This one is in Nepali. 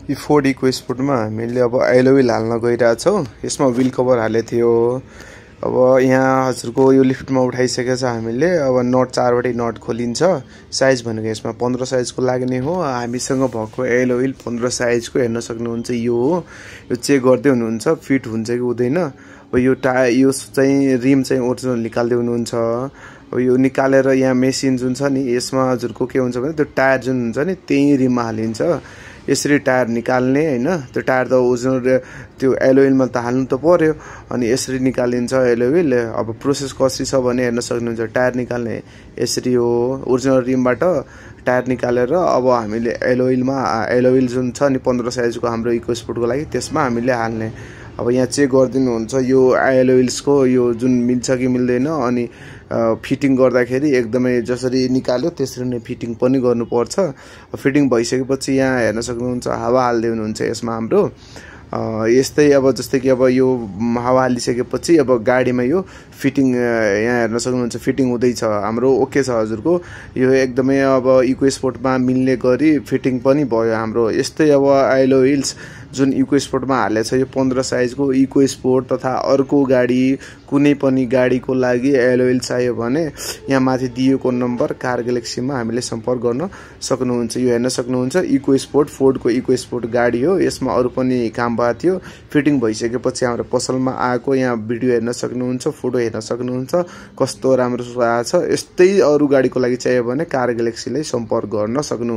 यो फोर्ड इको स्पोर्टमा हामीले अब एलो व्हील हाल्न गइरहेछौँ। यसमा व्हील कभर हालेको थियो। अब यहाँ हजुरको यो लिफ्टमा उठाइसकेको छ हामीले। अब नट 4वटै नट खोलिन्छ। साइज भनेको यसमा 15 साइजको लाग्ने हो। हामीसँग भएको एलो व्हील 15 साइजको हेर्न सक्नुहुन्छ। यो हो, यो चेक गर्दै हुनुहुन्छ फिट हुन्छ कि हुँदैन। अब यो यो चाहिँ रिम चाहिँ ओरिजिनल निकाल्दै हुनुहुन्छ। अब यो निकालेर यहाँ मेसिन जुन छ नि यसमा हजुरको के हुन्छ भने त्यो टायर जुन हुन्छ नि त्यही रिममा हालिन्छ। यसरी टायर निकाल्ने हैन, त्यो टायर त ओरिजिनल त्यो एलो व्हीलमा त हाल्नु त पर्यो, अनि यसरी निकालिन्छ एलो व्हील। अब प्रोसेस कसरी छ भने हेर्न सक्नुहुन्छ। टायर निकाल्ने यसरी हो, ओरिजिनल रिमबाट टायर निकालेर अब हामीले एलो व्हील जुन छ नि 15 साइजको हाम्रो इको स्पोर्टको लागि त्यसमा हामीले हाल्ने। अब यहाँ चेक गरिदिनु हुन्छ यो एलो व्हील्सको यो जुन मिल्छ कि मिल्दैन, अनि फिटिङ गर्दाखेरि एकदमै जसरी निकाल्यो त्यसरी नै फिटिङ पनि गर्नुपर्छ। फिटिङ भइसकेपछि यहाँ हेर्न सक्नुहुन्छ हावा हाल्दै हुनुहुन्छ यसमा हाम्रो। यस्तै अब जस्तै कि अब यो हावा हालिसकेपछि अब गाडीमा यो फिटिङ यहाँ हेर्न सक्नुहुन्छ फिटिङ हुँदैछ हाम्रो। ओके छ हजुरको, यो एकदमै अब इको स्पोर्टमा मिल्ने गरी फिटिङ पनि भयो हाम्रो। यस्तै अब एलो व्हील्स जुन इको स्पोर्टमा हालेको छ यो 15 साइजको इको स्पोर्ट तथा अर्को गाडी कुनै पनि गाडीको लागि एलो व्हील चाहियो भने यहाँ माथि दिएको नम्बर कार ग्यालेक्सीमा हामीले सम्पर्क गर्न सक्नुहुन्छ। यो हेर्न सक्नुहुन्छ इको स्पोर्ट, फोर्डको इको स्पोर्ट गाडी हो। यसमा अरू पनि काम भएको थियो, फिटिङ भइसकेपछि हाम्रो पसलमा आएको। यहाँ भिडियो हेर्न सक्नुहुन्छ, फोटो हेर्न सक्नुहुन्छ कस्तो राम्रो रहेछ। यस्तै अरू गाडीको लागि चाहियो भने कार ग्यालेक्सीलाई सम्पर्क गर्न सक्नुहुन्छ।